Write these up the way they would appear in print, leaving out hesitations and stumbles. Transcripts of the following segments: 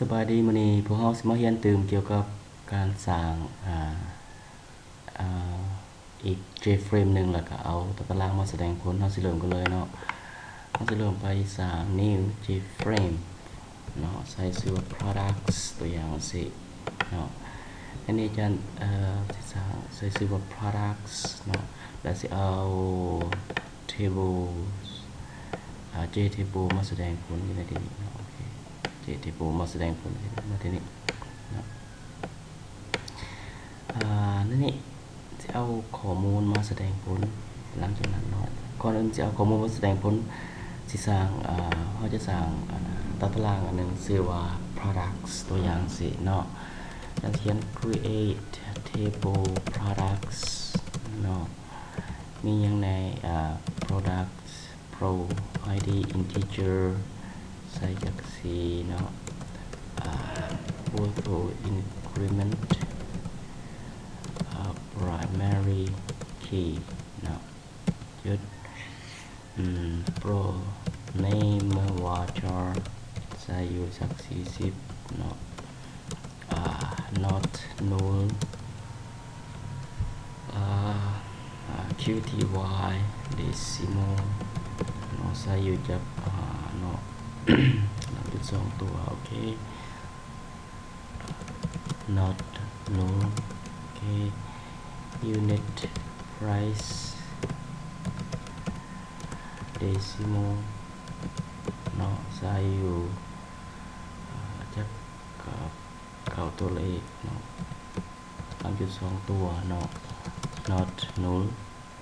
สบายดีมื้อนี้พวกเราสิมาเรียนเติมเกี่ยวกับการสร้างอีก JFrame หนึ่งแล้วก็เอาตัวตารางมาแสดงผลเราสิเริ่มกันเลยเนาะเราสิเริ่มไปสร้าง new JFrame เนาะใส่ชื่อว่า products ตัวอย่างสิเนาะอันนี้จะสิสร้างใส่ชื่อว่า products เนาะแล้วสิเอา tables JTable มาแสดงผลอยู่ในที่นี้เนาะโอเค JTable มาแสดงผลมาที่นี้เนาะนี่จะเอาข้อมูลมาแสดงผลหลังจากนั้นเนาะก่อนอื่นจะเอาข้อมูลมาแสดงผลสิสร้างเขาจะสร้างตารางอันนึงชื่อว่า products ตัวอย่างสิเนาะแล้วเขียน create table products เนาะมีอย่างในproducts pro id integer ใส่จากสีเนาะauto increment primary key เนาะจุดpro name varchar ใส่อยู่สัก40เนาะnot null qty decimal เนาะใส่อยู่จากเนาะเป็น2ตัวโอเค not null โอเค unit price decimal เนาะใส่อยู่จาก9ตัวเลขเนาะ3.2ตัวเนาะ not null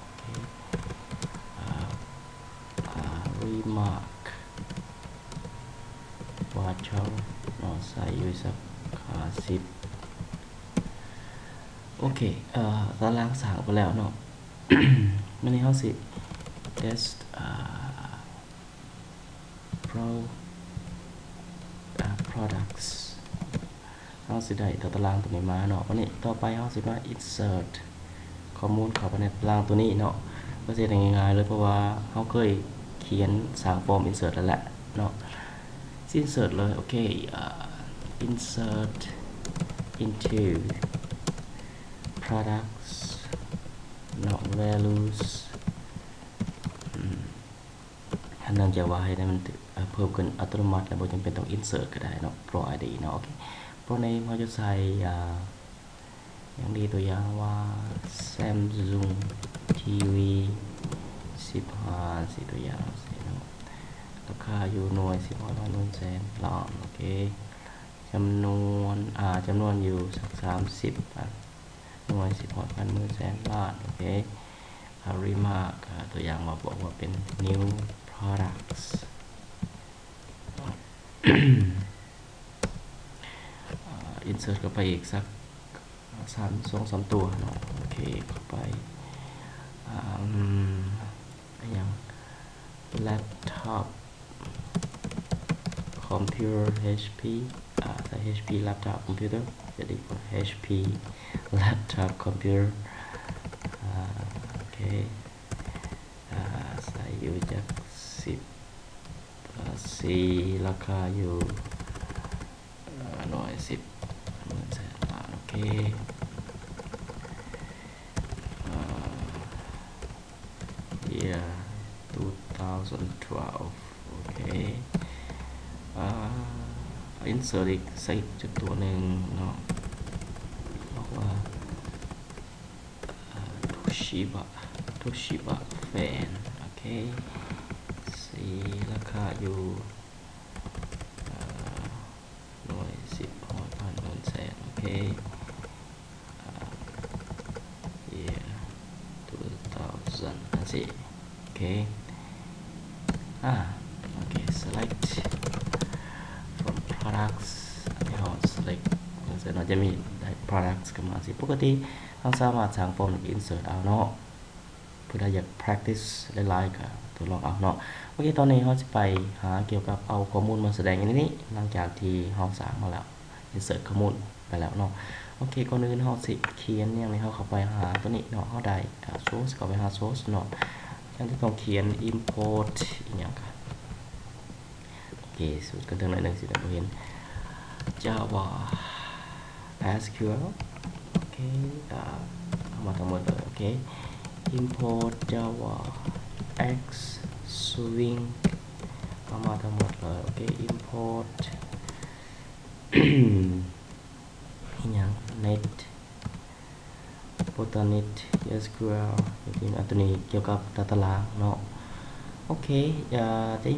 โอเคremark ว่าเช่าเนาะใส่อยู่สัก10โอเคตารางสร้างไปแล้วเนาะ วันนี้เขาสิ test products เขาสิได้ตารางตัวนี้มาเนาะวันนี้ต่อไปเขาสิมา insert ข้อมูลเข้าไปในตารางตัวนี้เนาะก็จะได้ง่ายๆเลยเพราะว่าเขาเคยเขียนสร้างฟอร์ม insert แล้วแหละเนาะ insert เลยโอเคinsert into products not values อันนั้นจะว่าให้มันเพิ่มขึ้นอัตโนมัติแล้วไม่จำเป็นต้อง insert ก็ได้เนาะ pro id เนาะโอเค pro name เขาจะใส่อย่างดีตัวอย่างว่า Samsung TV 15สิตัวอย่างสิเนาะราคาอยู่หน่วย10ล้านหน่วยแสนล้านโอเคจำนวนอยู่สัก30หน่วย10พันหมื่นแสนล้านโอเคremark ตัวอย่างมาบอกว่าเป็น new products insert เข้าไปอีกสัก2-3ตัวเนาะโอเคเข้าไปอย่าง laptop computer HP ใส่ HP laptop computer จะดีกว่า HP laptop computer โอเคใส่อยู่จาก10ราคาอยู่110หมื่นแสนล้านโอเคyear 2012โอเคinsert อีกใส่จากตัวหนึ่งเนาะบอกว่า Toshiba fan โอเคสีราคาอยู่หน่วย10พันหมื่นแสนโอเคyear 2000สิโอเคโอเค select from products ที่เรา select เสร็จเราจะมีได้ products ขึ้นมาสิปกติเราสามารถสร้างฟอร์ม insert เอาเนาะเพื่ออยาก practice หลายๆกับตัวลองเอาเนาะโอเคตอนนี้เราจะไปหาเกี่ยวกับเอาข้อมูลมาแสดงอย่างนี้หลังจากที่เราสร้างมาแล้ว insert ข้อมูลไปแล้วเนาะโอเคก่อนอื่นเราสิเขียนอย่างนี้เราเข้าไปหาตัวนี้เนาะเราได้ source เข้าไปหา source เนาะอย่างที่ต้องเขียน import อย่างกันโอเคสูตรกันทั้งหลายหนึ่งสิเราเห็น Java SQL โอเคเอามาทั้งหมดเลยโอเค import Java X Swing เอามาทั้งหมดเลยโอเค import อย่าง net Botanit SQL ตัวนี้เกี่ยวกับตารางเนาะโอเคจะ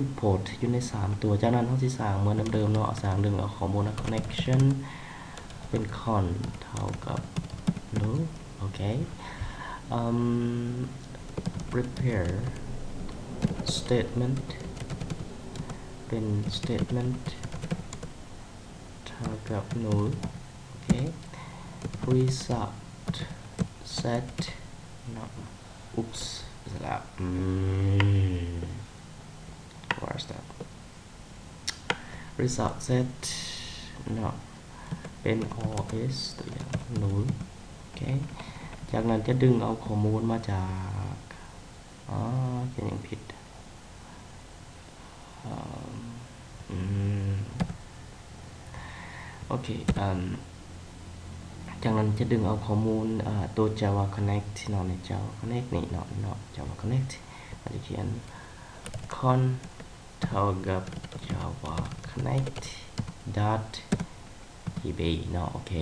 import อยู่ใน3ตัวจากนั้นเราจะสร้างเหมือนเดิมเนาะสร้างดึงเอาข้อมูล connection เป็น con เท่ากับ null โอเคprepare statement เป็น statement เท่ากับ null โอเค result set เนาะ oops สลับwhere's that result set เนาะเป็น os ตัวอย่าง null โอเคจากนั้นจะดึงเอาข้อมูลมาจากเขียนอย่างผิดโอเคจากนั้นจะดึงเอาข้อมูลตัว Java Connect เนาะใน Java Connect นี่เนาะ Java Connect เราจะเขียน con เท่ากับ Java Connect dot db เนาะโอเค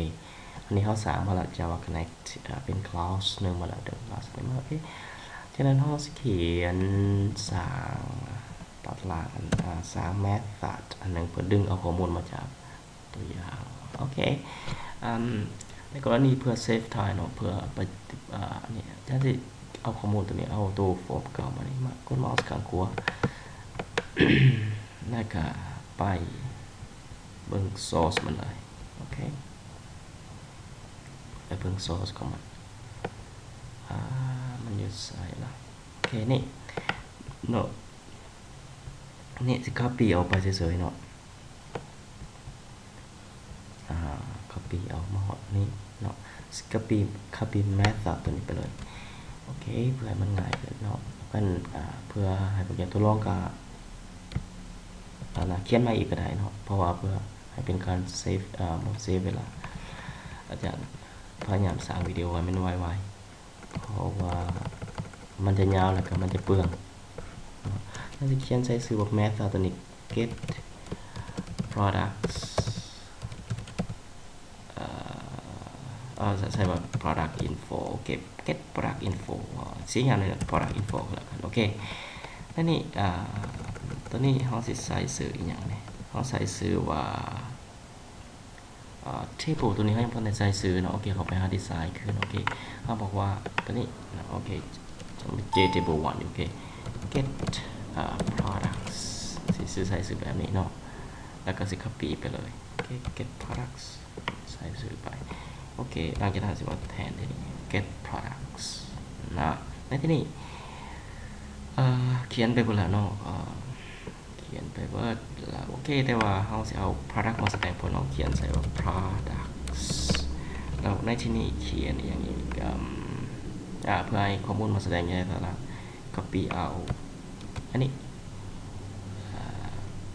อันนี้เขาสร้างมาแล้ว Java Connect เป็น class หนึ่งมาแล้วเดิม class หนึ่งมาโอเคจากนั้นเขาเขียนสร้างตัดล่างสร้าง method อันหนึ่งเพื่อดึงเอาข้อมูลมาจากตัวอย่างโอเคในกรณีเพื่อ save time เนาะเพื่อไปเนี่ยถ้าจะเอาข้อมูลตัวนี้เอาตัวโฟล์เก่ามานี่มากดเมาส์ข้างขวาแล้วก็ไปเบิ่ง source มันเลยโอเคไปเบิ่ง source ของมันอยู่ใส่ละโอเคนี่เนาะนี่จะ copy เอาไปเฉยๆเนาะcopy เอามาหอดนี่เนาะ copy method ตัวนี้ไปเลยโอเคเพื่อให้มันง่ายขึ้นเนาะกันเพื่อให้โปรแกรมทดลองกับเขียนมาอีกก็ได้เนาะเพราะว่าเพื่อให้เป็นการเซฟเซฟเวลาอาจารย์พยายามสร้างวิดีโอให้มันไวๆเพราะว่ามันจะยาวแล้วก็มันจะเปลืองน่าจะเขียนใช้สื่อแบบ method ตัวนี้ get productsใช้แบบ product info เก็บ get product info สิ่งอย่างนึง product info แล้วกันโอเคแล้วนี่ตัวนี้เขาใส่สื่ออย่างนี้เขาใส่สื่อว่าtable ตัวนี้เขายังพอในใส่สื่อเนาะโอเคเขาไปหาดีไซน์ขึ้นโอเคเขาบอกว่าตัวนี้โอเคจะเป็น table 1โอเค get products สื่อใส่สื่อแบบนี้เนาะแล้วก็สิ copy ไปเลยโอเค get products ใส่สื่อไปโอเคหลังจากนั้นสิว่าแทนที่นี่ get products นะในที่นี้เขียนไปบนแล้วเนาะเขียนไปว่าโอเคแต่ว่าเราจะเอา product มาแสดงผลเราเขียนใส่ว่า products แล้วในที่นี้เขียนอย่างนี้เพื่อให้ข้อมูลมาแสดงอย่างไรต่างๆ copy เอาอันนี้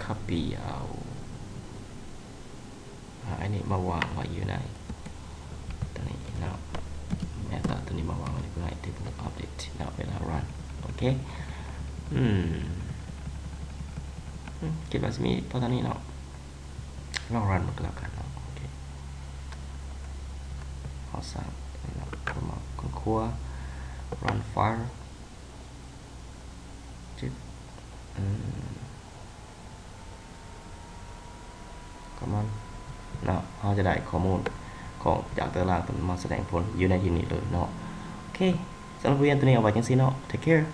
copy เอาอันนี้มาวางไว้อยู่ในตัวนี้เนาะ method ตัวนี้มาวางไว้เพื่อให้ table update แล้วเวลา run โอเคคิดว่าจะมีพอตอนนี้เนาะลอง run มันก็แล้วกันเนาะโอเคเอาสร้างเนาะคุณครัว run file จุดก็มันเนาะเราจะได้ข้อมูลของจากตารางมาแสดงผลอยู่ในที่นี้เลยเนาะโอเคสำหรับเรียนตัวนี้เอาไว้จังซี่เนาะ take care